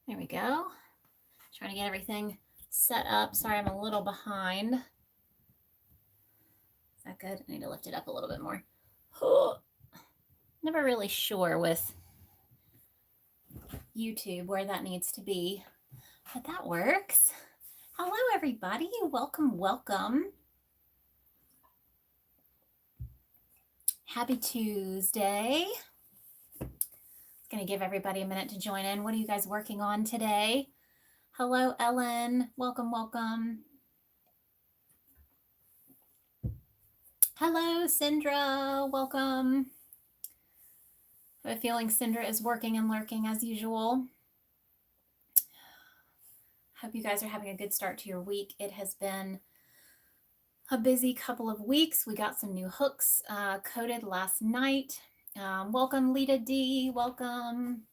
There we go. Trying to get everything set up. Sorry, I'm a little behind. Is that good? I need to lift it up a little bit more. Never really sure with YouTube where that needs to be, but that works. Hello, everybody. Welcome, welcome. Happy Tuesday. Going to give everybody a minute to join in. What are you guys working on today? Hello, Ellen. Welcome, welcome. Hello, Sindra. Welcome. I have a feeling Sindra is working and lurking as usual. Hope you guys are having a good start to your week. It has been a busy couple of weeks. We got some new hooks coded last night. Welcome, Lita D. Welcome.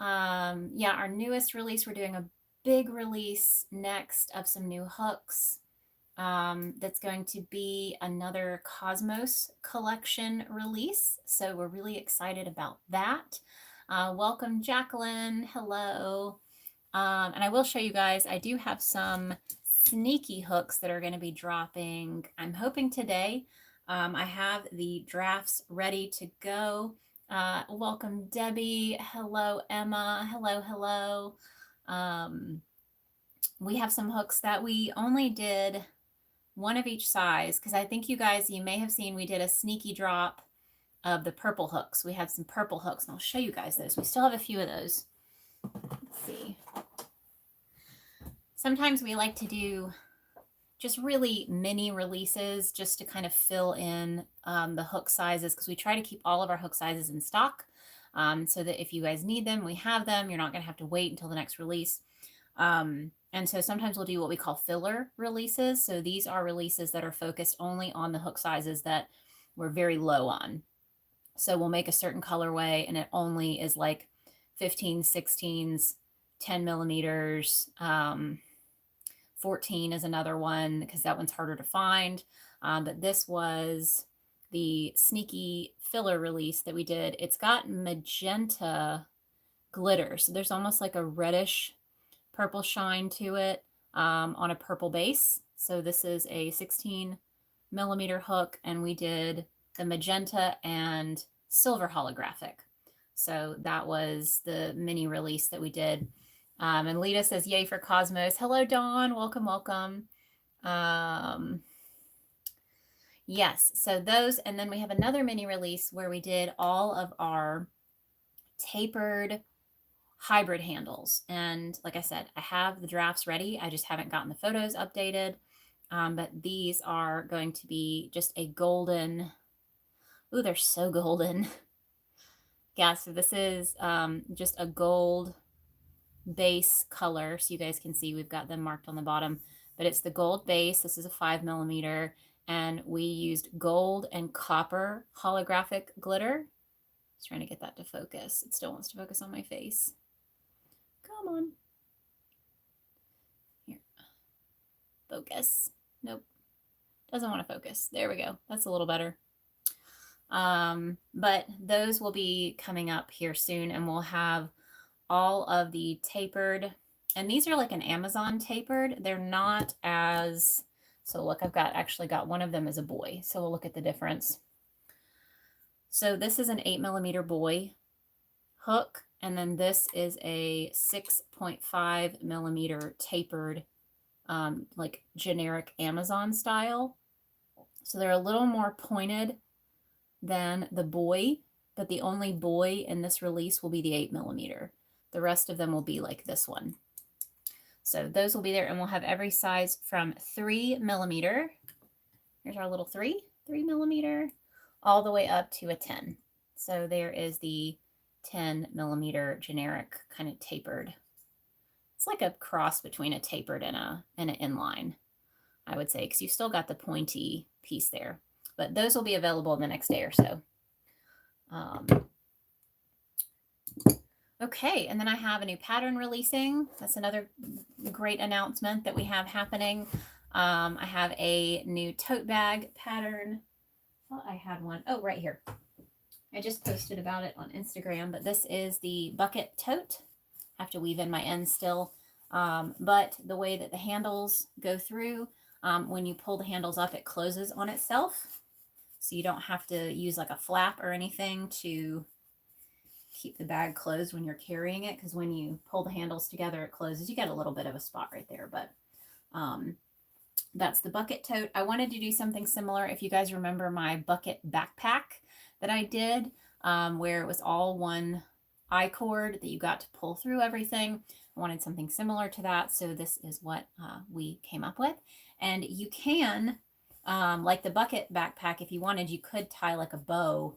Yeah, our newest release, we're doing a big release next of some new hooks. That's going to be another Cosmos collection release. So we're really excited about that. Welcome, Jacqueline. Hello. And I will show you guys, I do have some sneaky hooks that are going to be dropping, I'm hoping today. I have the drafts ready to go. Welcome, Debbie. Hello, Emma. Hello, hello. We have some hooks that we only did one of each size, because I think you guys, you may have seen we did a sneaky drop of the purple hooks. We had some purple hooks, and I'll show you guys those. We still have a few of those. Let's see. Sometimes we like to do just really mini releases just to kind of fill in the hook sizes, because we try to keep all of our hook sizes in stock, so that if you guys need them, we have them. You're not going to have to wait until the next release. And so sometimes we'll do what we call filler releases. So these are releases that are focused only on the hook sizes that we're very low on. So we'll make a certain colorway and it only is like 15, 16s, 10 millimeters, 14 is another one, because that one's harder to find. But this was the sneaky filler release that we did. It's got magenta glitter. So there's almost like a reddish purple shine to it on a purple base. So this is a 16 millimeter hook, and we did the magenta and silver holographic. So that was the mini release that we did. And Lita says, yay for Cosmos. Hello, Dawn. Welcome, welcome. Yes, so those, and then we have another mini release where we did all of our tapered hybrid handles. And like I said, I have the drafts ready. I just haven't gotten the photos updated. But these are going to be just a golden, ooh, they're so golden. Yeah, so this is just a gold base color, so you guys can see we've got them marked on the bottom, but it's the gold base. This is a 5 millimeter, and we used gold and copper holographic glitter. Just trying to get that to focus. It still wants to focus on my face. Come on. Here. Focus. Nope. Doesn't want to focus. There we go. That's a little better. But those will be coming up here soon, and we'll have all of the tapered, and these are like an Amazon tapered. They're not as, so look, I've actually got one of them as a boy. So we'll look at the difference. So this is an 8 millimeter boy hook, and then this is a 6.5 millimeter tapered, like generic Amazon style. So they're a little more pointed than the boy, but the only boy in this release will be the 8 millimeter. The rest of them will be like this one. So those will be there, and we'll have every size from 3 millimeter. Here's our little 3 millimeter, all the way up to a 10. So there is the 10 millimeter generic kind of tapered. It's like a cross between a tapered and an inline, I would say, because you still got the pointy piece there. But those will be available the next day or so. Okay, and then I have a new pattern releasing. That's another great announcement that we have happening. I have a new tote bag pattern. I thought I had one. Oh, right here. I just posted about it on Instagram, but this is the bucket tote. have to weave in my ends still. But the way that the handles go through, when you pull the handles up, it closes on itself. So you don't have to use like a flap or anything to keep the bag closed when you're carrying it, because when you pull the handles together, it closes. You get a little bit of a spot right there, but that's the bucket tote. I wanted to do something similar. If you guys remember my bucket backpack that I did, where it was all one I-cord that you got to pull through everything, I wanted something similar to that. So this is what we came up with. And you can, like the bucket backpack, if you wanted, you could tie like a bow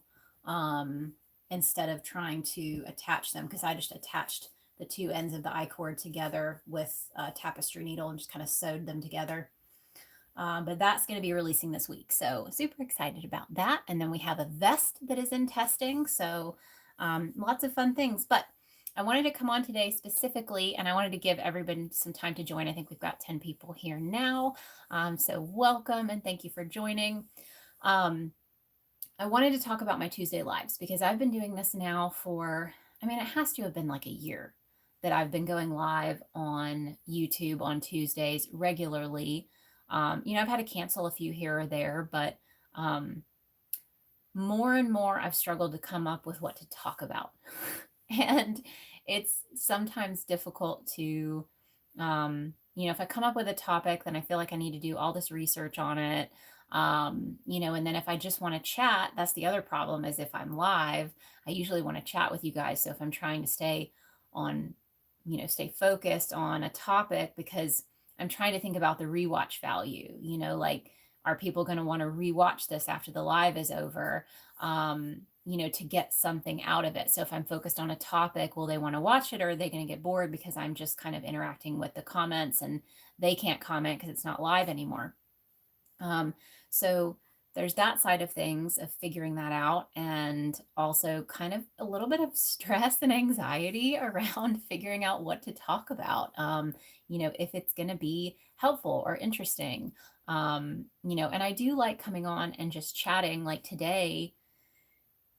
instead of trying to attach them, because I just attached the two ends of the I-cord together with a tapestry needle and just kind of sewed them together. But that's going to be releasing this week, so super excited about that. And then we have a vest that is in testing, so lots of fun things. But I wanted to come on today specifically, and I wanted to give everybody some time to join. I think we've got 10 people here now, so welcome and thank you for joining. I wanted to talk about my Tuesday lives, because I've been doing this now for, I mean, it has to have been like a year that I've been going live on YouTube on Tuesdays regularly. I've had to cancel a few here or there, but more and more I've struggled to come up with what to talk about. And it's sometimes difficult to, if I come up with a topic, then I feel like I need to do all this research on it. And then if I just want to chat, that's the other problem, is if I'm live, I usually want to chat with you guys. So if I'm trying to stay focused on a topic, because I'm trying to think about the rewatch value, like, are people going to want to rewatch this after the live is over, to get something out of it? So if I'm focused on a topic, will they want to watch it, or are they going to get bored because I'm just kind of interacting with the comments and they can't comment because it's not live anymore? So there's that side of things, of figuring that out, and also kind of a little bit of stress and anxiety around figuring out what to talk about, if it's going to be helpful or interesting, and I do like coming on and just chatting. Like today,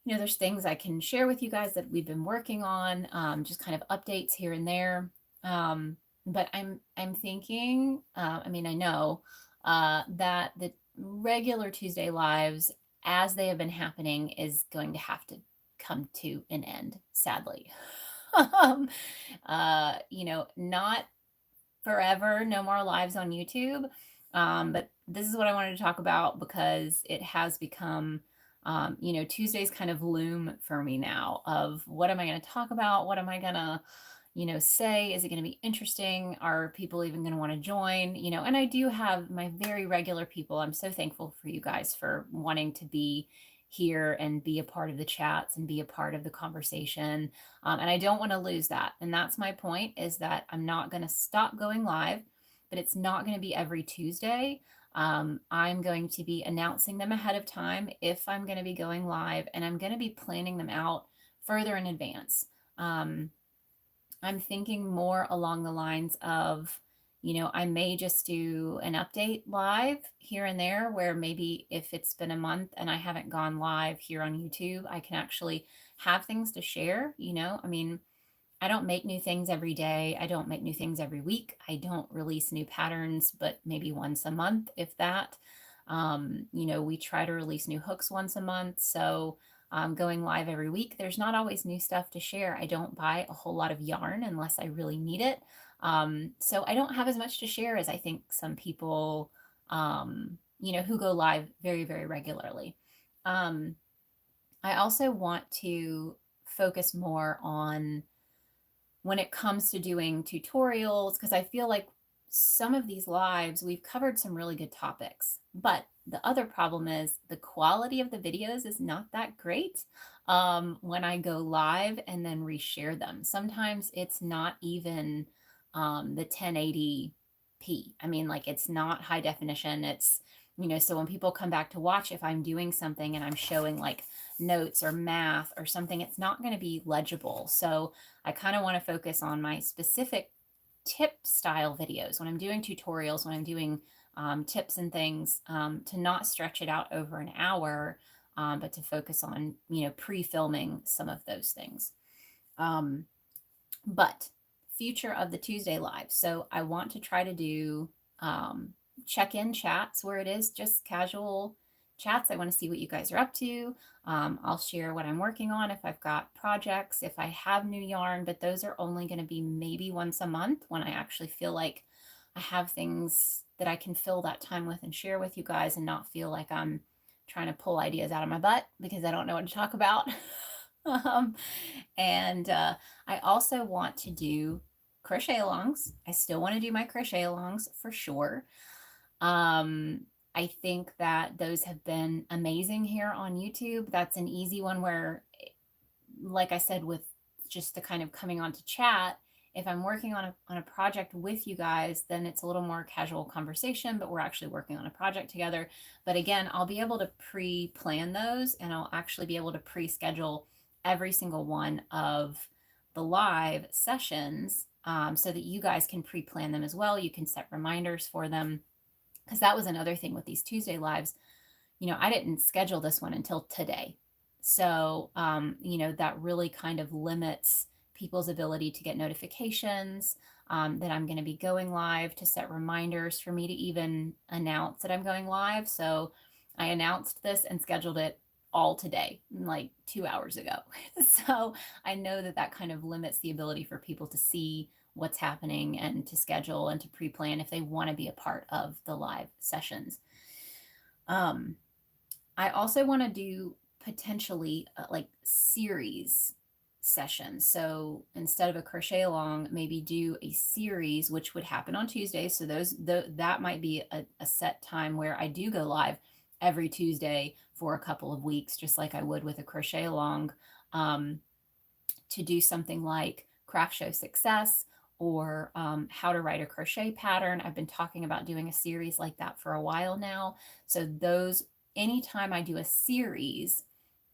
there's things I can share with you guys that we've been working on, just kind of updates here and there. But I'm thinking, I know that the regular Tuesday lives, as they have been happening, is going to have to come to an end, sadly. Not forever, no more lives on YouTube. But this is what I wanted to talk about, because it has become, Tuesdays kind of loom for me now, of what am I going to talk about? What am I going to, say? Is it going to be interesting? Are people even going to want to join? And I do have my very regular people. I'm so thankful for you guys for wanting to be here and be a part of the chats and be a part of the conversation. And I don't want to lose that. And that's my point, is that I'm not going to stop going live, but it's not going to be every Tuesday. I'm going to be announcing them ahead of time if I'm going to be going live, and I'm going to be planning them out further in advance. I'm thinking more along the lines of, I may just do an update live here and there, where maybe if it's been a month and I haven't gone live here on YouTube, I can actually have things to share. I don't make new things every day. I don't make new things every week. I don't release new patterns, but maybe once a month, if that. We try to release new hooks once a month. So going live every week, there's not always new stuff to share. I don't buy a whole lot of yarn unless I really need it. So I don't have as much to share as I think some people, who go live very, very regularly. I also want to focus more on, when it comes to doing tutorials, because I feel like some of these lives, we've covered some really good topics, but the other problem is the quality of the videos is not that great when I go live and then reshare them. Sometimes it's not even the 1080p. It's not high definition. It's, so when people come back to watch, if I'm doing something and I'm showing like notes or math or something, it's not going to be legible. So I kind of want to focus on my specific tip style videos when I'm doing tutorials, when I'm doing tips and things, to not stretch it out over an hour, but to focus on, pre-filming some of those things. But future of the Tuesday live. So I want to try to do check-in chats where it is just casual chats. I want to see what you guys are up to. I'll share what I'm working on, if I've got projects, if I have new yarn, but those are only going to be maybe once a month when I actually feel like I have things that I can fill that time with and share with you guys, and not feel like I'm trying to pull ideas out of my butt because I don't know what to talk about. And I also want to do crochet alongs. I still want to do my crochet alongs for sure. I think that those have been amazing here on YouTube. That's an easy one where, like I said, with just the kind of coming on to chat, if I'm working on a project with you guys, then it's a little more casual conversation, but we're actually working on a project together. But again, I'll be able to pre-plan those, and I'll actually be able to pre-schedule every single one of the live sessions, so that you guys can pre-plan them as well. You can set reminders for them, because that was another thing with these Tuesday lives. I didn't schedule this one until today. So, that really kind of limits people's ability to get notifications that I'm going to be going live, to set reminders for me to even announce that I'm going live. So I announced this and scheduled it all today, like 2 hours ago. So I know that that kind of limits the ability for people to see what's happening and to schedule and to pre-plan if they want to be a part of the live sessions. I also want to do potentially like series sessions. So instead of a crochet along, maybe do a series, which would happen on Tuesdays. So that might be a set time where I do go live every Tuesday for a couple of weeks, just like I would with a crochet along, to do something like craft show success, or how to write a crochet pattern. I've been talking about doing a series like that for a while now. So anytime I do a series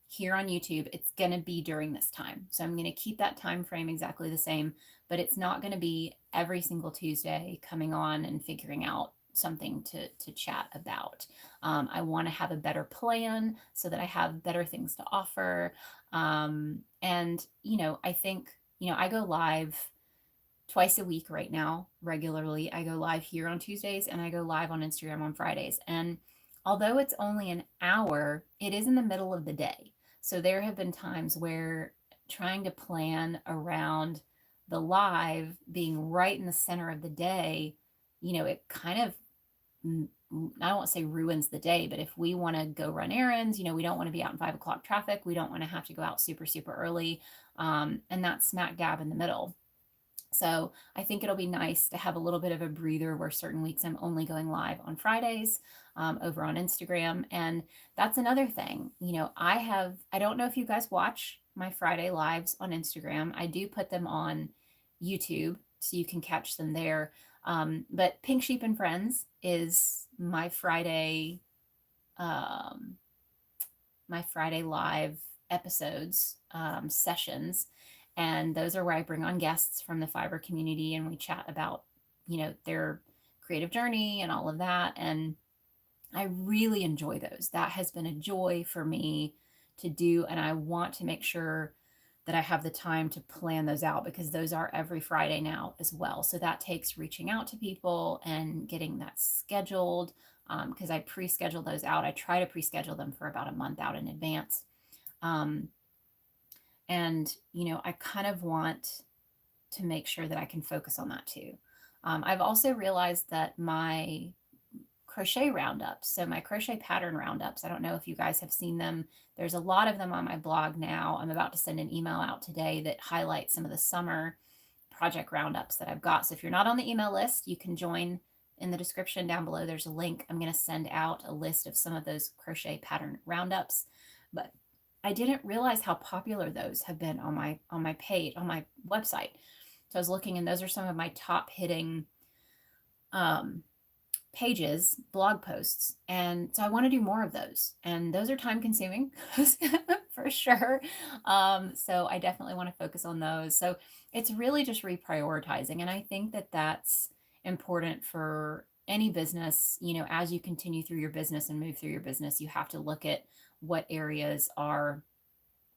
here on YouTube, it's going to be during this time. So I'm going to keep that time frame exactly the same, but it's not going to be every single Tuesday coming on and figuring out something to chat about. I want to have a better plan so that I have better things to offer. And, I think, I go live twice a week right now, regularly. I go live here on Tuesdays, and I go live on Instagram on Fridays. And although it's only an hour, it is in the middle of the day. So there have been times where trying to plan around the live being right in the center of the day, it kind of, I won't say ruins the day, but if we want to go run errands, we don't want to be out in 5 o'clock traffic. We don't want to have to go out super, super early. And that's smack dab in the middle. So I think it'll be nice to have a little bit of a breather where certain weeks I'm only going live on Fridays over on Instagram. And that's another thing. I don't know if you guys watch my Friday lives on Instagram. I do put them on YouTube, so you can catch them there. But Pink Sheep and Friends is my Friday live episodes, sessions. And those are where I bring on guests from the fiber community, and we chat about, their creative journey and all of that. And I really enjoy those. That has been a joy for me to do. And I want to make sure that I have the time to plan those out, because those are every Friday now as well. So that takes reaching out to people and getting that scheduled, because I pre-schedule those out. I try to pre-schedule them for about a month out in advance. And, I kind of want to make sure that I can focus on that too. I've also realized that my crochet roundups, so my crochet pattern roundups, I don't know if you guys have seen them. There's a lot of them on my blog now. I'm about to send an email out today that highlights some of the summer project roundups that I've got. So if you're not on the email list, you can join. In the description down below, there's a link. I'm going to send out a list of some of those crochet pattern roundups. But I didn't realize how popular those have been on my page, on my website. So I was looking, and those are some of my top hitting pages, blog posts. And so I want to do more of those. And those are time consuming for sure. So I definitely want to focus on those. So it's really just reprioritizing. And I think that that's important for any business. As you continue through your business and move through your business, you have to look at what areas are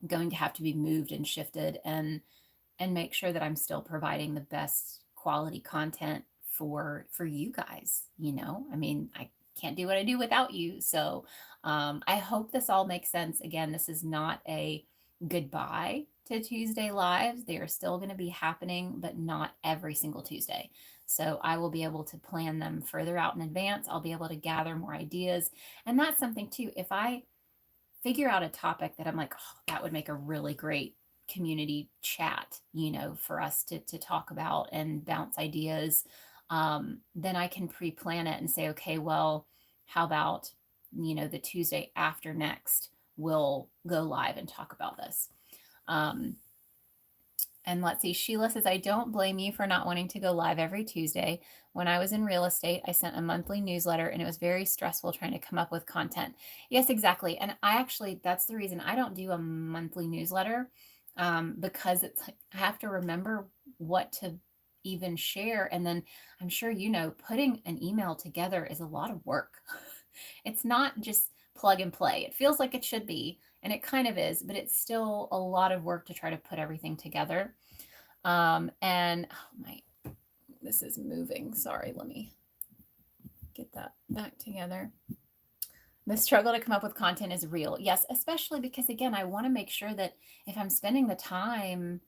going to have to be moved and shifted. And and make sure that I'm still providing the best quality content for you guys. I mean, I can't do what I do without you. So I hope this all makes sense. Again, this is not a goodbye to Tuesday lives. They are still going to be happening, but not every single Tuesday. So I will be able to plan them further out in advance. I'll be able to gather more ideas. And that's something too. If I figure out a topic that I'm like, oh, that would make a really great community chat, for us to talk about and bounce ideas, then I can pre-plan it and say, okay, well, how about, the Tuesday after next, we'll go live and talk about this. And let's see, Sheila says, I don't blame you for not wanting to go live every Tuesday. When I was in real estate, I sent a monthly newsletter and it was very stressful trying to come up with content. Yes, exactly. And that's the reason I don't do a monthly newsletter, because it's like I have to remember what to even share. And then I'm sure, putting an email together is a lot of work. It's not just plug and play. It feels like it should be, and it kind of is, but it's still a lot of work to try to put everything together. And this is moving. Sorry, let me get that back together. The struggle to come up with content is real. Yes, especially because, again, I want to make sure that if I'm spending the time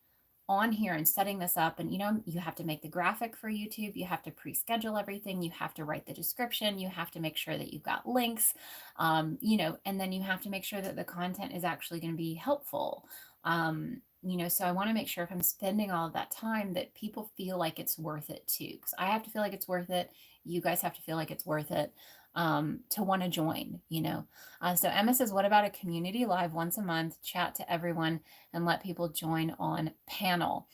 on here and setting this up, and you have to make the graphic for YouTube, you have to pre-schedule everything, you have to write the description, you have to make sure that you've got links, and then you have to make sure that the content is actually going to be helpful. So I want to make sure if I'm spending all of that time that people feel like it's worth it too, because I have to feel like it's worth it. You guys have to feel like it's worth it, to want to join. So Emma says, what about a community live once a month, chat to everyone and let people join on panel?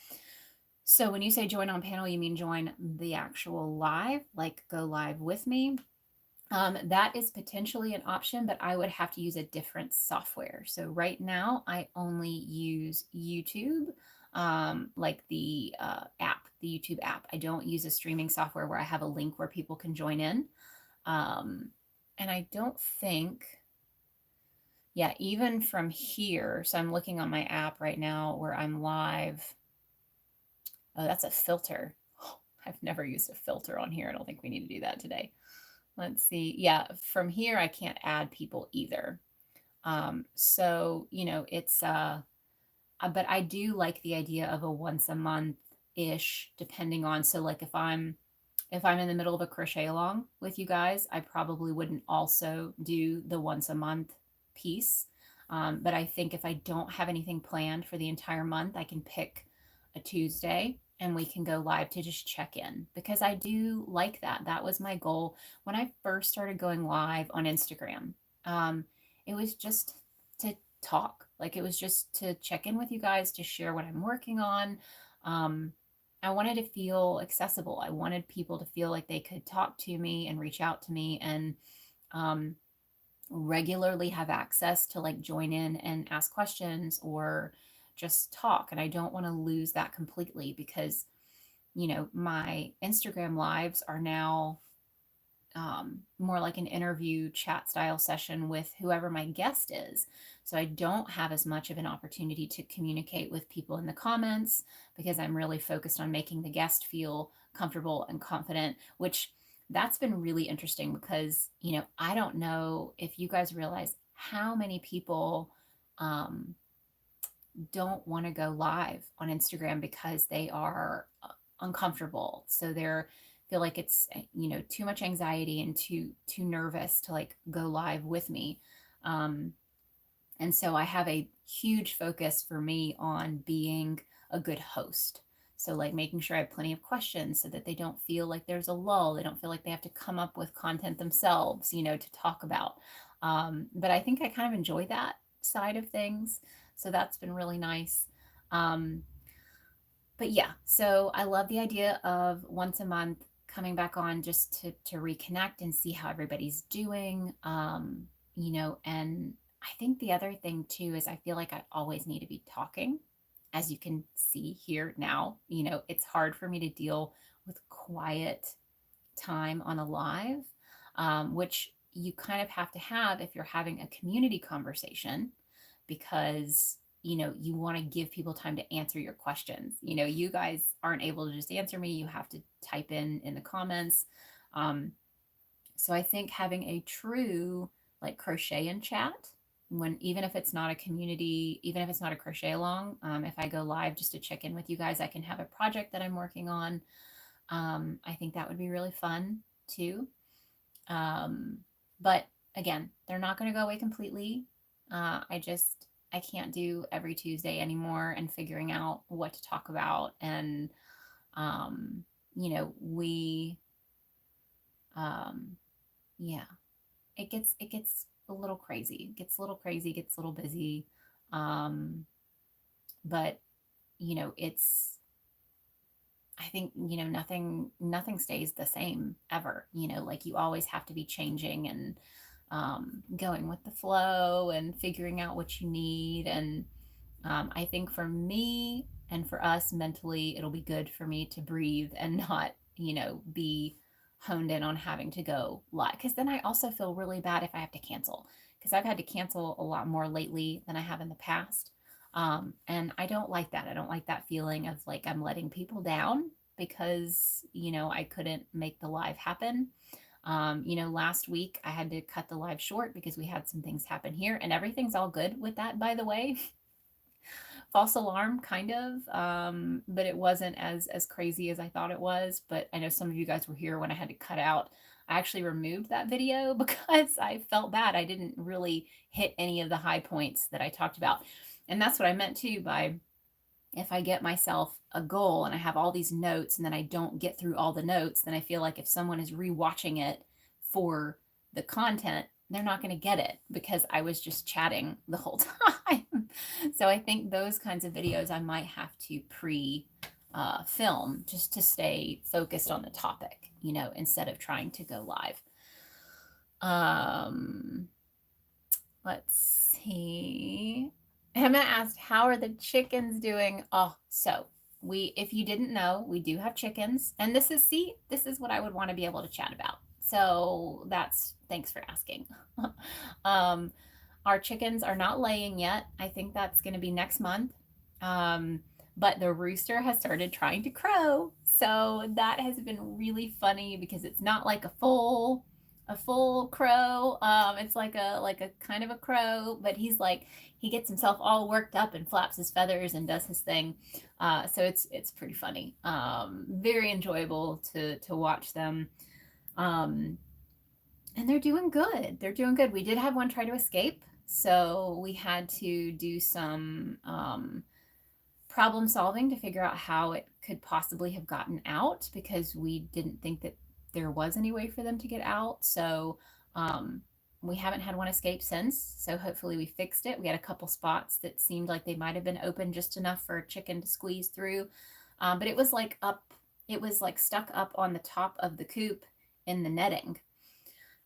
So when you say join on panel, you mean join the actual live, like go live with me? That is potentially an option, but I would have to use a different software. So right now I only use YouTube, like the app, the YouTube app. I don't use a streaming software where I have a link where people can join in. And I don't think, yeah, even from here, so I'm looking on my app right now where I'm live. Oh, that's a filter. Oh, I've never used a filter on here. I don't think we need to do that today. Let's see. Yeah, from here, I can't add people either. So, it's, but I do like the idea of a once a month-ish, depending on, so like if I'm in the middle of a crochet along with you guys, I probably wouldn't also do the once a month piece. But I think if I don't have anything planned for the entire month, I can pick a Tuesday and we can go live to just check in, because I do like that. That was my goal when I first started going live on Instagram. It was just to talk, like it was just to check in with you guys, to share what I'm working on. I wanted to feel accessible. I wanted people to feel like they could talk to me and reach out to me and regularly have access to like join in and ask questions or just talk. And I don't want to lose that completely, because, my Instagram lives are now more like an interview chat style session with whoever my guest is. So I don't have as much of an opportunity to communicate with people in the comments, because I'm really focused on making the guest feel comfortable and confident, which that's been really interesting because, I don't know if you guys realize how many people don't want to go live on Instagram because they are uncomfortable. So they're feel like it's, too much anxiety and too nervous to like go live with me. And so I have a huge focus for me on being a good host. So like making sure I have plenty of questions so that they don't feel like there's a lull. They don't feel like they have to come up with content themselves, to talk about. But I think I kind of enjoy that side of things. So that's been really nice. But yeah, so I love the idea of once a month coming back on just to reconnect and see how everybody's doing. And I think the other thing too is I feel like I always need to be talking. As you can see here now, it's hard for me to deal with quiet time on a live, which you kind of have to have if you're having a community conversation, because you know, you want to give people time to answer your questions. You know, you guys aren't able to just answer me. You have to type in the comments. So I think having a true like crochet and chat, when even if it's not a community, even if it's not a crochet along, if I go live just to check in with you guys, I can have a project that I'm working on. I think that would be really fun too. But again, they're not going to go away completely. I can't do every Tuesday anymore and figuring out what to talk about. And, you know, yeah, it gets a little crazy, gets a little crazy, gets a little busy. Um, but you know, I think, you know, nothing stays the same ever, you know, like you always have to be changing and going with the flow and figuring out what you need. And I think for me and for us mentally, it'll be good for me to breathe and not, you know, be honed in on having to go live. Because then I also feel really bad if I have to cancel, because I've had to cancel a lot more lately than I have in the past. And I don't like that. I don't like that feeling of like I'm letting people down because, you know, I couldn't make the live happen. You know, last week I had to cut the live short because we had some things happen here, and everything's all good with that, by the way. False alarm, kind of, but it wasn't as crazy as I thought it was. But I know some of you guys were here when I had to cut out. I actually removed that video because I felt bad. I didn't really hit any of the high points that I talked about. And that's what I meant too by, if I get myself a goal and I have all these notes and then I don't get through all the notes, then I feel like if someone is rewatching it for the content, they're not going to get it because I was just chatting the whole time. So I think those kinds of videos I might have to film just to stay focused on the topic, you know, instead of trying to go live. Let's see. Emma asked, how are the chickens doing? Oh, so if you didn't know, we do have chickens. And this is what I would want to be able to chat about. So thanks for asking. Our chickens are not laying yet. I think that's going to be next month. But the rooster has started trying to crow. So that has been really funny because it's not like a full crow. It's like a kind of a crow, but he gets himself all worked up and flaps his feathers and does his thing. So it's pretty funny. Very enjoyable to watch them. And they're doing good. They're doing good. We did have one try to escape, so we had to do some problem solving to figure out how it could possibly have gotten out, because we didn't think that there was any way for them to get out. So we haven't had one escape since. So hopefully we fixed it. We had a couple spots that seemed like they might have been open just enough for a chicken to squeeze through. But it was like stuck up on the top of the coop in the netting.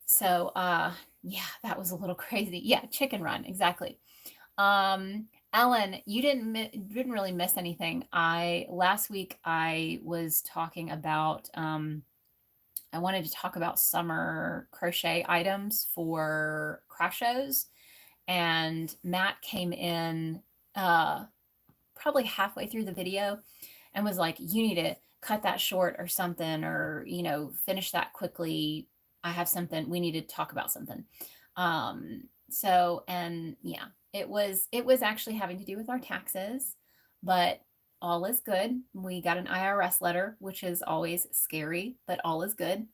So yeah, that was a little crazy. Yeah, chicken run, exactly. Ellen, you didn't really miss anything. Last week I was talking about I wanted to talk about summer crochet items for craft shows, and Matt came in probably halfway through the video and was like, you need to cut that short or something, or, you know, finish that quickly. I have something, we need to talk about something. So, and yeah, it was actually having to do with our taxes, but all is good. We got an IRS letter, which is always scary, but all is good.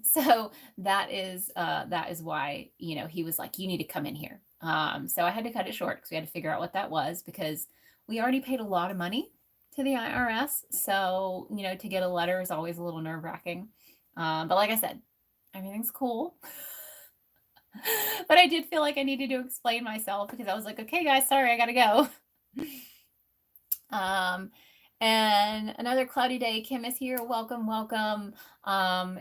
So that is why, you know, he was like, you need to come in here. So I had to cut it short because we had to figure out what that was, because we already paid a lot of money to the IRS. So, you know, to get a letter is always a little nerve-wracking. But like I said, everything's cool. But I did feel like I needed to explain myself because I was like, okay, guys, sorry, I gotta go. And another cloudy day. Kim is here. Welcome, welcome.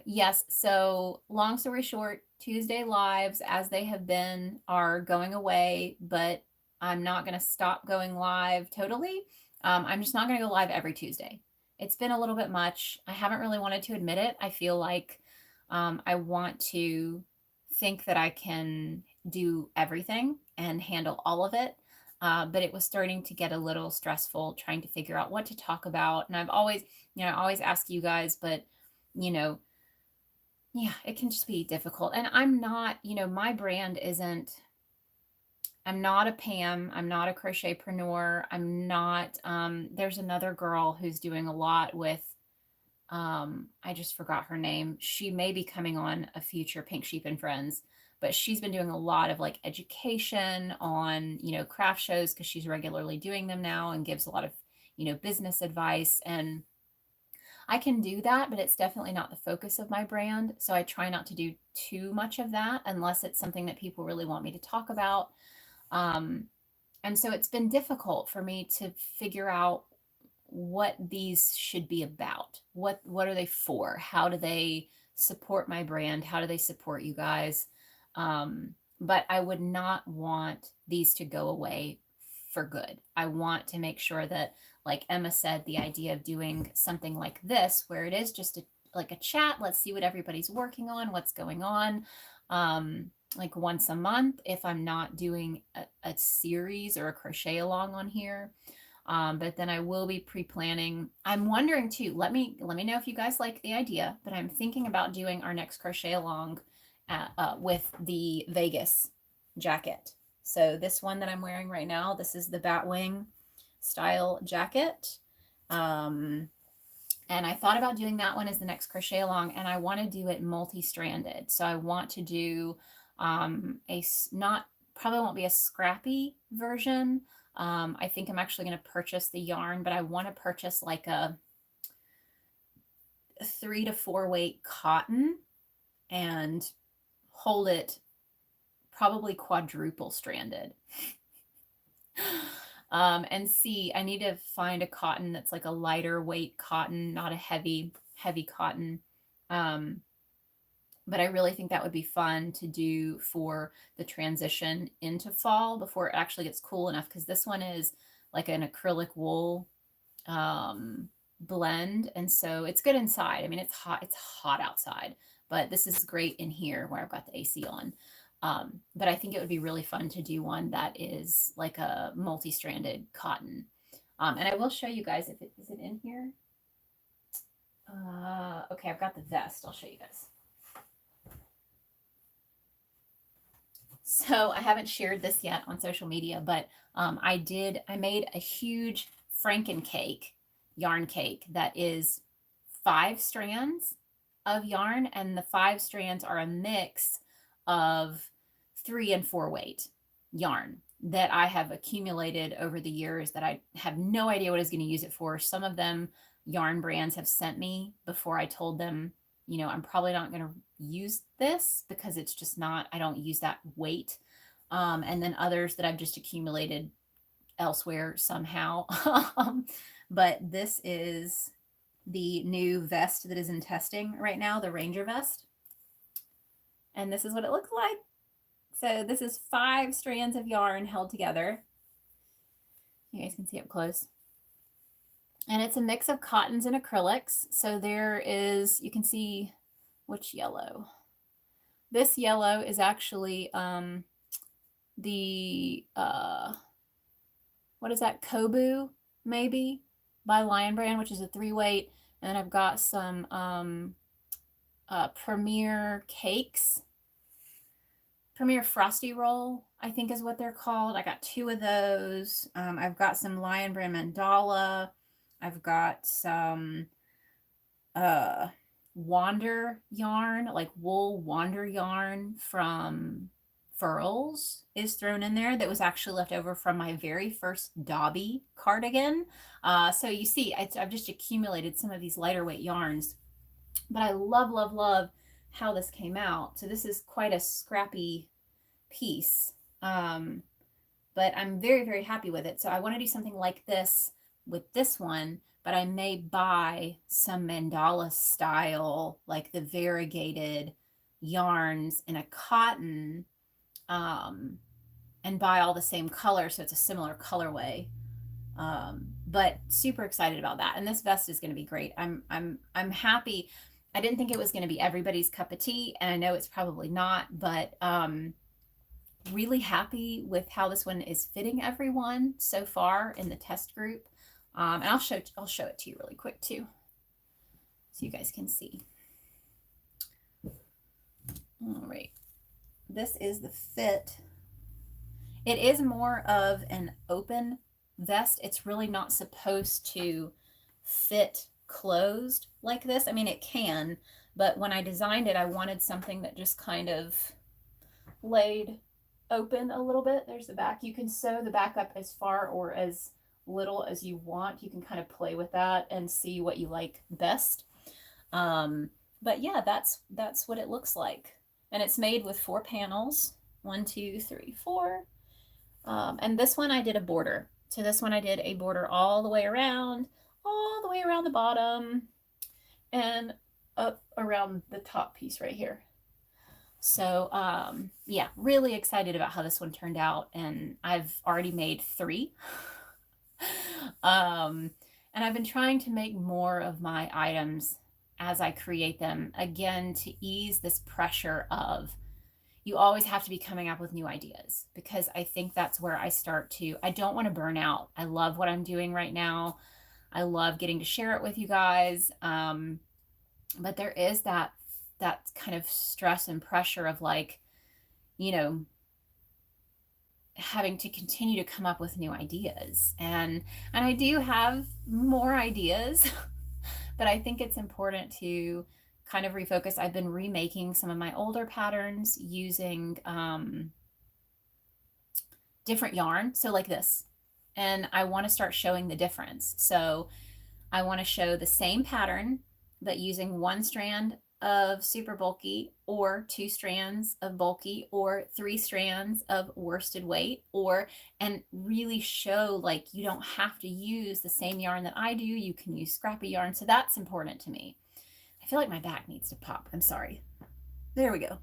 Yes, so long story short, Tuesday lives, as they have been, are going away, but I'm not going to stop going live totally. I'm just not going to go live every Tuesday. It's been a little bit much. I haven't really wanted to admit it. I feel like I want to think that I can do everything and handle all of it. But it was starting to get a little stressful trying to figure out what to talk about. And I've always, I always ask you guys, but, you know, yeah, it can just be difficult. And I'm not, my brand isn't, I'm not a Pam. I'm not a crochetpreneur. I'm not, there's another girl who's doing a lot with, I just forgot her name. She may be coming on a future Pink Sheep and Friends, but she's been doing a lot of like education on, craft shows because she's regularly doing them now and gives a lot of, business advice. And I can do that, but it's definitely not the focus of my brand. So I try not to do too much of that unless it's something that people really want me to talk about. And so it's been difficult for me to figure out what these should be about. What are they for? How do they support my brand? How do they support you guys? But I would not want these to go away for good. I want to make sure that, like Emma said, the idea of doing something like this, where it is just like a chat, let's see what everybody's working on, what's going on, like once a month, if I'm not doing a series or a crochet along on here. But then I will be pre-planning. I'm wondering too, let me know if you guys like the idea, but I'm thinking about doing our next crochet along with the Vegas jacket. So this one that I'm wearing right now, this is the Batwing style jacket. And I thought about doing that one as the next crochet along, and I want to do it multi-stranded. So I want to do probably won't be a scrappy version. I think I'm actually going to purchase the yarn, but I want to purchase like a 3 to 4 weight cotton and hold it probably quadruple stranded. And see, I need to find a cotton that's like a lighter weight cotton, not a heavy cotton. But I really think that would be fun to do for the transition into fall before it actually gets cool enough, because this one is like an acrylic wool blend, and so it's good inside. I mean, it's hot outside, but this is great in here where I've got the AC on. But I think it would be really fun to do one that is like a multi-stranded cotton. And I will show you guys if is it in here? Okay, I've got the vest. I'll show you guys. So I haven't shared this yet on social media, but I made a huge Franken-cake, yarn cake that is 5 strands of yarn, and the 5 strands are a mix of 3 and 4 weight yarn that I have accumulated over the years that I have no idea what I was going to use it for. Some of them yarn brands have sent me before I told them, I'm probably not going to use this because it's just not, I don't use that weight. And then others that I've just accumulated elsewhere somehow. But this is the new vest that is in testing right now, the Ranger vest. And this is what it looks like. So this is 5 strands of yarn held together. You guys can see up close. And it's a mix of cottons and acrylics. So there is, you can see which yellow. This yellow is actually the, what is that, Kobu, maybe, by Lion Brand, which is a 3 weight. And then I've got some Premier cakes. Premier Frosty Roll, I think is what they're called. I got 2 of those. I've got some Lion Brand Mandala. I've got some Wander yarn, like wool Wander yarn from Furls is thrown in there. That was actually left over from my very first Dobby cardigan. So you see, I've just accumulated some of these lighter weight yarns, but I love, love, love how this came out. So this is quite a scrappy piece, but I'm very, very happy with it. So I want to do something like this with this one, but I may buy some mandala style, like the variegated yarns in a cotton, and buy all the same color so it's a similar colorway. But super excited about that. And this vest is going to be great. I'm happy. I didn't think it was going to be everybody's cup of tea, and I know it's probably not, but really happy with how this one is fitting everyone so far in the test group. And I'll show it to you really quick too, so you guys can see. All right, this is the fit. It is more of an open vest. It's really not supposed to fit closed like this. I mean, it can, but when I designed it, I wanted something that just kind of laid open a little bit. There's the back. You can sew the back up as far or as little as you want. You can kind of play with that and see what you like best. But yeah, that's what it looks like. And it's made with 4 panels. 1, 2, 3, 4. And this one I did a border. So this one I did a border all the way around the bottom, and up around the top piece right here. So yeah, really excited about how this one turned out, and I've already made 3. And I've been trying to make more of my items as I create them, again, to ease this pressure of you always have to be coming up with new ideas, because I think that's where I start to, I don't want to burn out. I love what I'm doing right now. I love getting to share it with you guys. But there is that kind of stress and pressure of, like, you know, having to continue to come up with new ideas. And I do have more ideas, but I think it's important to kind of refocus. I've been remaking some of my older patterns using different yarn. So like this, and I want to start showing the difference. So I want to show the same pattern, but using 1 strand of super bulky, or 2 strands of bulky, or 3 strands of worsted weight, and really show, like, you don't have to use the same yarn that I do. You can use scrappy yarn. So that's important to me. I feel like my back needs to pop. I'm sorry. There we go.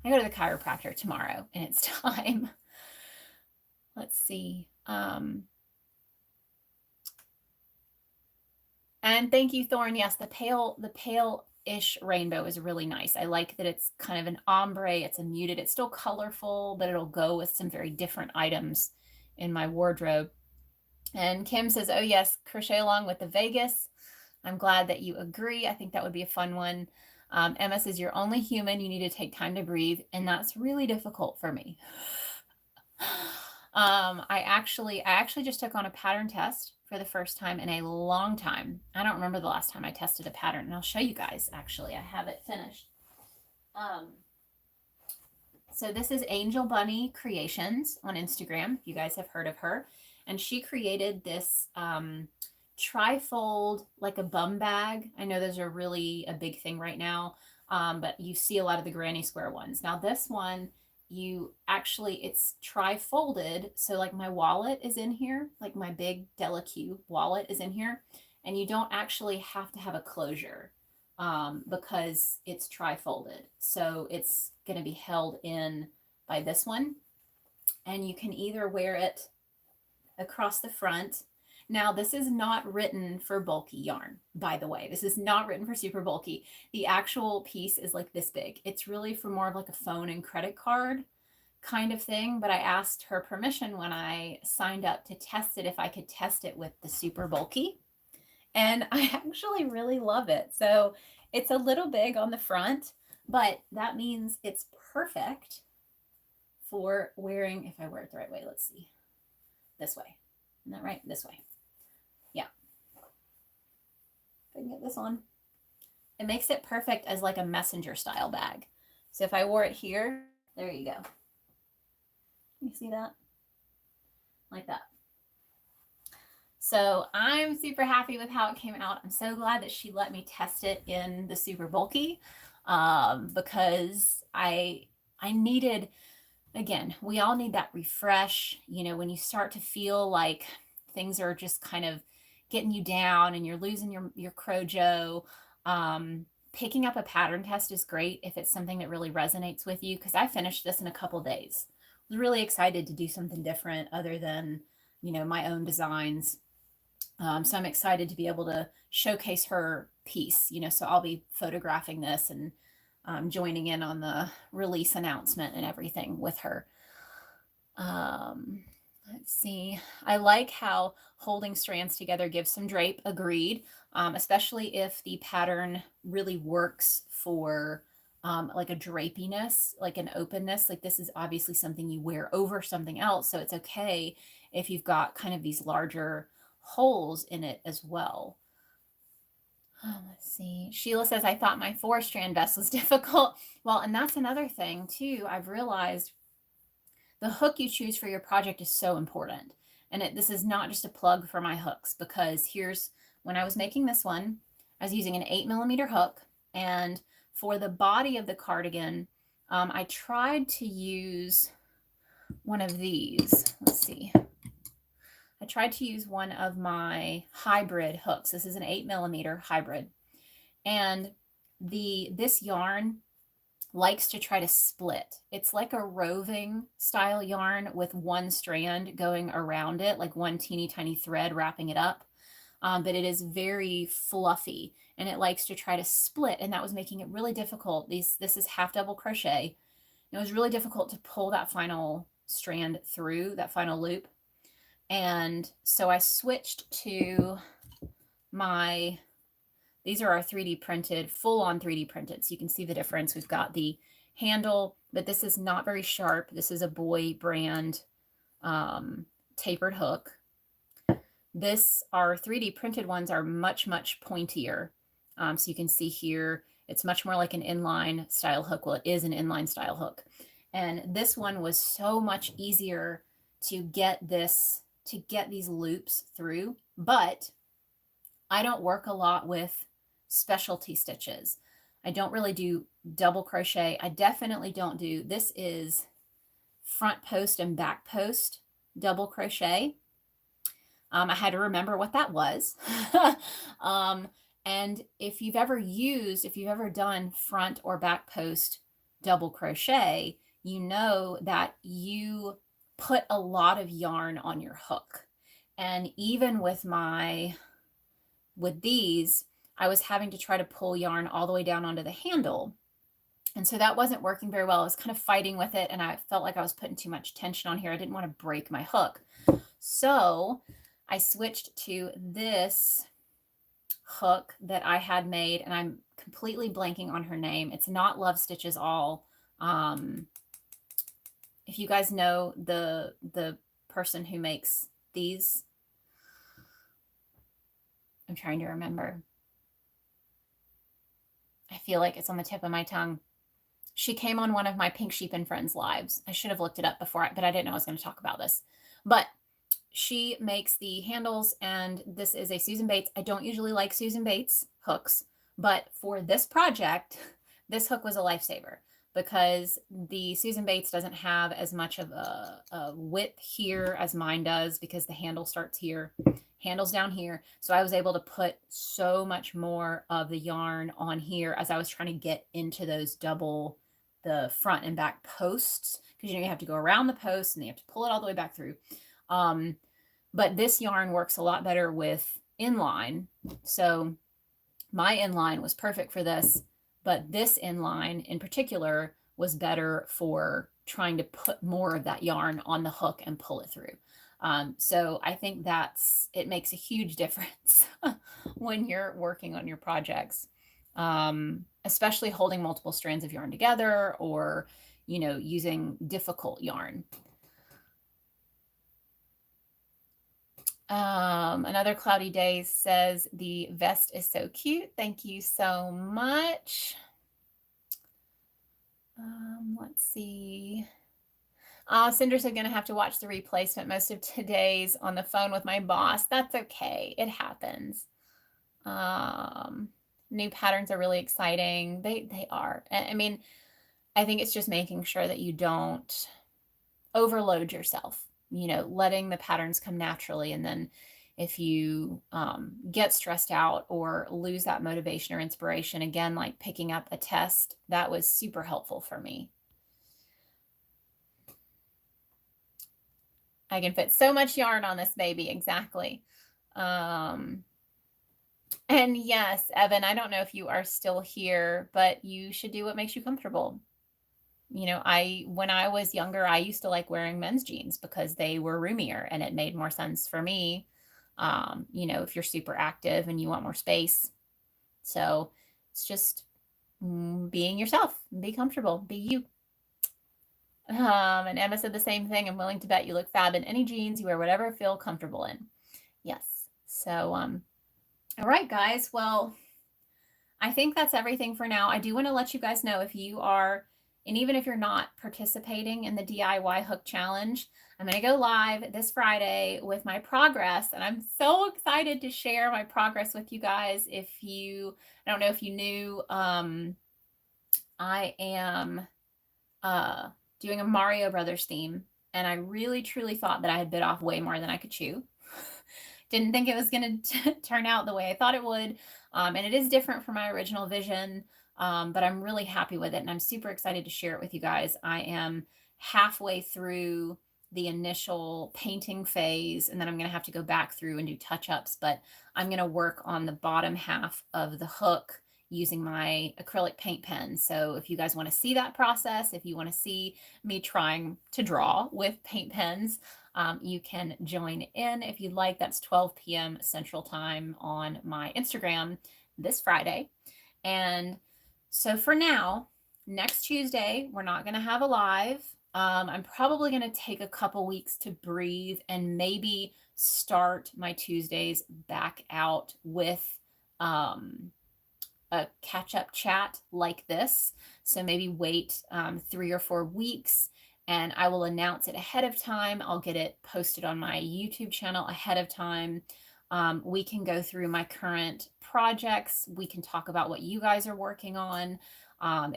I go to the chiropractor tomorrow, and it's time. Let's see. And thank you, Thorn. Yes, the pale-ish rainbow is really nice. I like that it's kind of an ombre. It's a muted. It's still colorful, but it'll go with some very different items in my wardrobe. And Kim says, oh yes, crochet along with the Vegas. I'm glad that you agree. I think that would be a fun one. Emma says, you're only human. You need to take time to breathe. And that's really difficult for me. I actually just took on a pattern test for the first time in a long time. I don't remember the last time I tested a pattern, and I'll show you guys. Actually, I have it finished. So this is Angel Bunny Creations on Instagram, if you guys have heard of her. And she created this trifold, like a bum bag. I know those are really a big thing right now, but you see a lot of the granny square ones. Now this one, it's tri-folded. So like my wallet is in here, like my big Delaque wallet is in here, and you don't actually have to have a closure because it's tri-folded. So it's going to be held in by this one, and you can either wear it across the front. Now, this is not written for bulky yarn, by the way. This is not written for super bulky. The actual piece is like this big. It's really for more of like a phone and credit card kind of thing, but I asked her permission when I signed up to test it if I could test it with the super bulky, and I actually really love it. So it's a little big on the front, but that means it's perfect for wearing, if I wear it the right way. Let's see. This way. Isn't that right? This way. Yeah. If I can get this on. It makes it perfect as like a messenger style bag. So if I wore it here, there you go. You see that? Like that. So I'm super happy with how it came out. I'm so glad that she let me test it in the super bulky because I needed, again, we all need that refresh, you know, when you start to feel like things are just kind of getting you down and you're losing your crojo. Picking up a pattern test is great if it's something that really resonates with you, because I finished this in a couple days. I was really excited to do something different other than, you know, my own designs. So I'm excited to be able to showcase her piece, you know, so I'll be photographing this and joining in on the release announcement and everything with her. Let's see. I like how holding strands together gives some drape, agreed, especially if the pattern really works for like a drapiness, like an openness. Like this is obviously something you wear over something else, so it's okay if you've got kind of these larger holes in it as well. Let's see. Sheila says, I thought my 4-strand vest was difficult. Well, and that's another thing too. I've realized the hook you choose for your project is so important. And this is not just a plug for my hooks, because here's, when I was making this one, I was using an 8mm hook. And for the body of the cardigan, I tried to use one of these. Let's see. I tried to use one of my hybrid hooks. This is an 8mm hybrid. And this yarn likes to try to split. It's like a roving style yarn with one strand going around it, like one teeny tiny thread wrapping it up. But it is very fluffy and it likes to try to split, and that was making it really difficult. This is half double crochet. It was really difficult to pull that final strand through, that final loop. And so I switched to these are our 3D printed, full on 3D printed. So you can see the difference. We've got the handle, but this is not very sharp. This is a Boy brand tapered hook. Our 3D printed ones are much, much pointier. So you can see here, it's much more like an inline style hook. Well, it is an inline style hook. And this one was so much easier to get these loops through, but I don't work a lot with specialty stitches. I don't really do double crochet. I definitely don't do, this is front post and back post double crochet. I had to remember what that was. And if you've ever done front or back post double crochet, you know that you put a lot of yarn on your hook. And even with these, I was having to try to pull yarn all the way down onto the handle. And so that wasn't working very well. I was kind of fighting with it, and I felt like I was putting too much tension on here. I didn't want to break my hook. So I switched to this hook that I had made, and I'm completely blanking on her name. It's not Love Stitches All. If you guys know the person who makes these, I'm trying to remember. I feel like it's on the tip of my tongue. She came on one of my Pink Sheep and Friends lives. I should have looked it up before, but I didn't know I was going to talk about this. But she makes the handles, and this is a Susan Bates. I don't usually like Susan Bates hooks, but for this project, this hook was a lifesaver, because the Susan Bates doesn't have as much of a width here as mine does, because the handle starts here, handles down here. So I was able to put so much more of the yarn on here as I was trying to get into those the front and back posts, because you have to go around the post and you have to pull it all the way back through. But this yarn works a lot better with inline. So my inline was perfect for this, but this inline in particular was better for trying to put more of that yarn on the hook and pull it through. So I think it makes a huge difference when you're working on your projects, especially holding multiple strands of yarn together, or, using difficult yarn. Another Cloudy Day says the vest is so cute. Thank you so much. Let's see. Cinders are going to have to watch the replay. Spent most of today's on the phone with my boss. That's okay. It happens. New patterns are really exciting. They are. I mean, I think it's just making sure that you don't overload yourself, letting the patterns come naturally. And then if you get stressed out or lose that motivation or inspiration, again, like picking up a test, that was super helpful for me. I can fit so much yarn on this baby. Exactly. And yes, Evan, I don't know if you are still here, but you should do what makes you comfortable. You know, when I was younger, I used to like wearing men's jeans because they were roomier and it made more sense for me. You know, if you're super active and you want more space. So it's just being yourself, be comfortable, be you. And Emma said the same thing. I'm willing to bet you look fab in any jeans. You wear whatever feel comfortable in. Yes. So, all right, guys. Well, I think that's everything for now. I do want to let you guys know if you are, and even if you're not participating in the DIY hook challenge, I'm going to go live this Friday with my progress. And I'm so excited to share my progress with you guys. I don't know if you knew, I am doing a Mario Brothers theme, and I really truly thought that I had bit off way more than I could chew. Didn't think it was going to turn out the way I thought it would, and it is different from my original vision, but I'm really happy with it, and I'm super excited to share it with you guys. I am halfway through the initial painting phase, and then I'm going to have to go back through and do touch-ups, but I'm going to work on the bottom half of the hook using my acrylic paint pen. So if you guys want to see that process, if you want to see me trying to draw with paint pens, you can join in if you'd like. That's 12 p.m. Central Time on my Instagram this Friday. And so for now, next Tuesday, we're not going to have a live. I'm probably going to take a couple weeks to breathe and maybe start my Tuesdays back out with a catch-up chat like this. So maybe wait 3 or 4 weeks and I will announce it ahead of time. I'll get it posted on my YouTube channel ahead of time. We can go through my current projects. We can talk about what you guys are working on.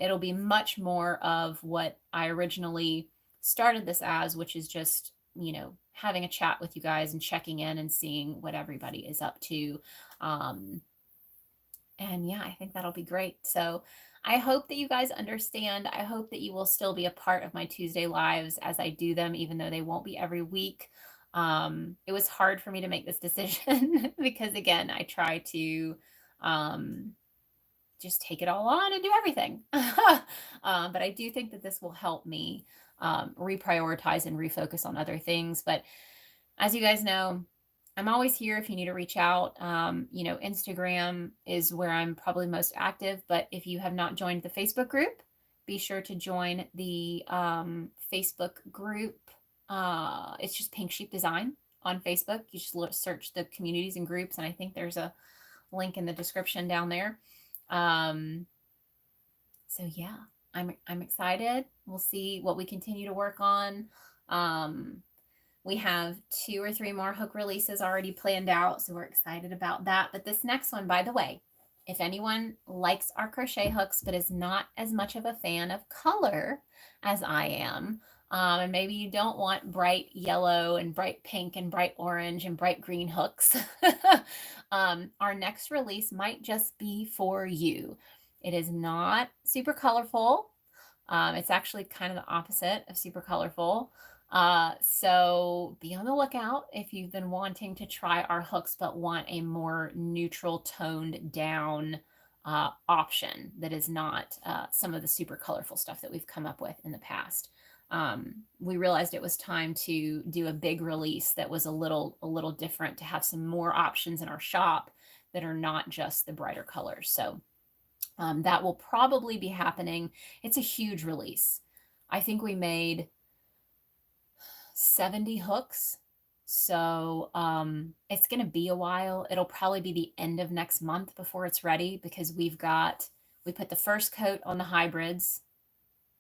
It'll be much more of what I originally started this as, which is just, you know, having a chat with you guys and checking in and seeing what everybody is up to. And yeah, I think that'll be great. So I hope that you guys understand. I hope that you will still be a part of my Tuesday lives as I do them, even though they won't be every week. It was hard for me to make this decision because again, I try to just take it all on and do everything. But I do think that this will help me reprioritize and refocus on other things. But as you guys know, I'm always here if you need to reach out. You know, Instagram is where I'm probably most active, but if you have not joined the Facebook group, be sure to join the Facebook group. It's just Pink Sheep Design on Facebook. You just search the communities and groups, and I think there's a link in the description down there. So yeah, I'm excited. We'll see what we continue to work on. We have 2 or 3 more hook releases already planned out, so we're excited about that. But this next one, by the way, if anyone likes our crochet hooks but is not as much of a fan of color as I am, and maybe you don't want bright yellow and bright pink and bright orange and bright green hooks, our next release might just be for you. It is not super colorful. It's actually kind of the opposite of super colorful. So be on the lookout if you've been wanting to try our hooks but want a more neutral toned down option that is not some of the super colorful stuff that we've come up with in the past. We realized it was time to do a big release that was a little different, to have some more options in our shop that are not just the brighter colors. So that will probably be happening. It's a huge release. I think we made 70 hooks. So it's going to be a while. It'll probably be the end of next month before it's ready, because we put the first coat on the hybrids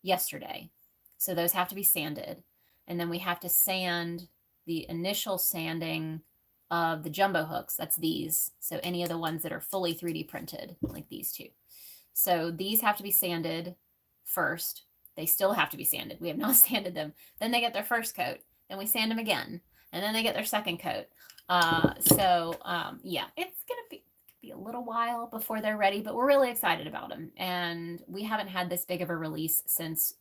yesterday. So those have to be sanded. And then we have to sand the initial sanding of the jumbo hooks. That's these. So any of the ones that are fully 3D printed, like these two. So these have to be sanded first. They still have to be sanded. We have not sanded them. Then they get their first coat. Then we sand them again. And then they get their second coat. Yeah, it's going to be a little while before they're ready, but we're really excited about them. And we haven't had this big of a release since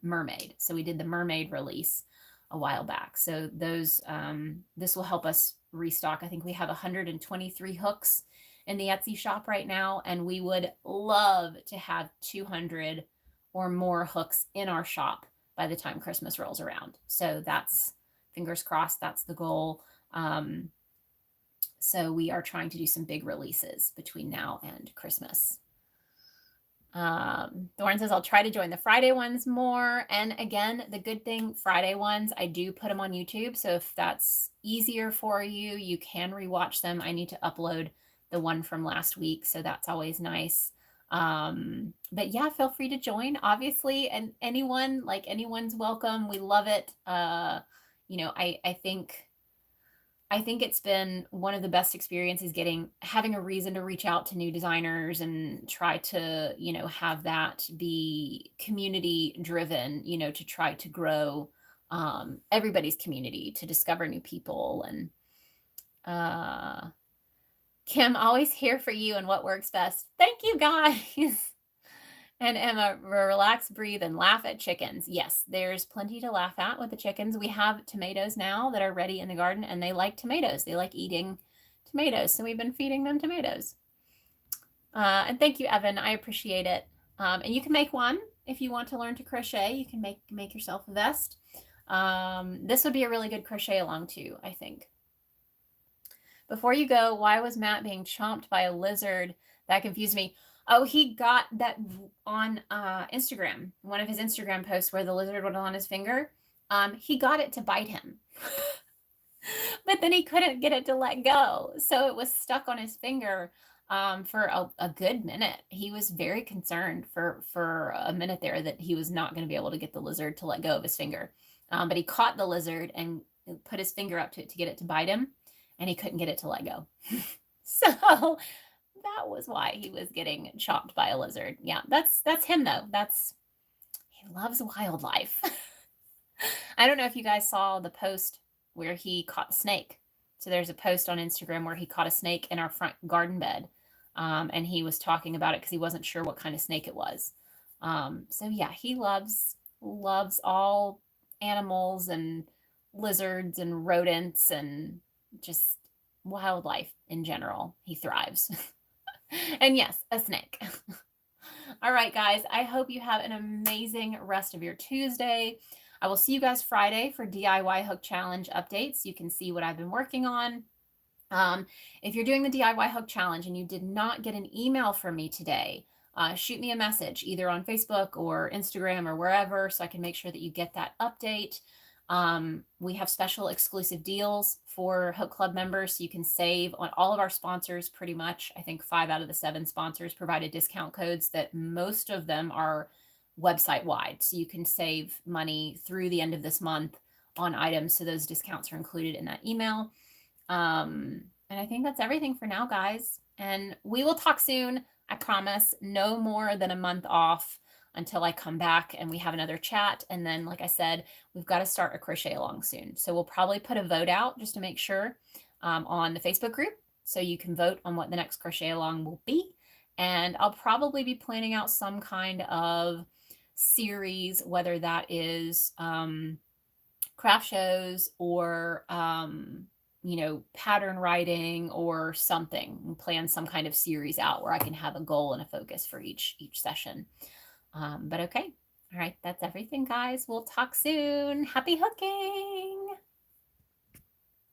Mermaid. So we did the Mermaid release a while back. So those, this will help us restock. I think we have 123 hooks in the Etsy shop right now, and we would love to have 200 or more hooks in our shop by the time Christmas rolls around. So that's, fingers crossed, that's the goal. So we are trying to do some big releases between now and Christmas. Thorn says, I'll try to join the Friday ones more. And again, the good thing, Friday ones, I do put them on YouTube. So if that's easier for you, you can rewatch them. I need to upload the one from last week, so that's always nice. But yeah, feel free to join, obviously, and anyone's welcome. We love it. I think it's been one of the best experiences having a reason to reach out to new designers and try to, have that be community driven, to try to grow everybody's community, to discover new people. And Kim, always here for you and what works best. Thank you, guys. And Emma, relax, breathe, and laugh at chickens. Yes, there's plenty to laugh at with the chickens. We have tomatoes now that are ready in the garden, and they like tomatoes. They like eating tomatoes, so we've been feeding them tomatoes. And thank you, Evan. I appreciate it. And you can make one if you want to learn to crochet. You can make yourself a vest. This would be a really good crochet along too, I think. Before you go, why was Matt being chomped by a lizard? That confused me. Oh, he got that on Instagram, one of his Instagram posts where the lizard was on his finger. He got it to bite him, but then he couldn't get it to let go. So it was stuck on his finger for a good minute. He was very concerned for a minute there that he was not going to be able to get the lizard to let go of his finger. But he caught the lizard and put his finger up to it to get it to bite him, and he couldn't get it to let go. So that was why he was getting chopped by a lizard. Yeah, that's him though. He loves wildlife. I don't know if you guys saw the post where he caught a snake. So there's a post on Instagram where he caught a snake in our front garden bed. And he was talking about it because he wasn't sure what kind of snake it was. So yeah, he loves all animals and lizards and rodents and just wildlife in general. He thrives. And yes, a snake. All right, guys, I hope you have an amazing rest of your Tuesday. I will see you guys Friday for DIY Hook Challenge updates. You can see what I've been working on. If you're doing the DIY Hook Challenge and you did not get an email from me today, shoot me a message either on Facebook or Instagram or wherever so I can make sure that you get that update. We have special exclusive deals for Hook Club members, so you can save on all of our sponsors pretty much. I think 5 out of the 7 sponsors provided discount codes that most of them are website wide. So you can save money through the end of this month on items. So those discounts are included in that email. And I think that's everything for now, guys. And we will talk soon. I promise. No more than a month off until I come back and we have another chat. And then, like I said, we've got to start a crochet along soon. So we'll probably put a vote out just to make sure on the Facebook group. So you can vote on what the next crochet along will be. And I'll probably be planning out some kind of series, whether that is craft shows or, pattern writing or something. Plan some kind of series out where I can have a goal and a focus for each session. But okay. All right. That's everything, guys. We'll talk soon. Happy hooking.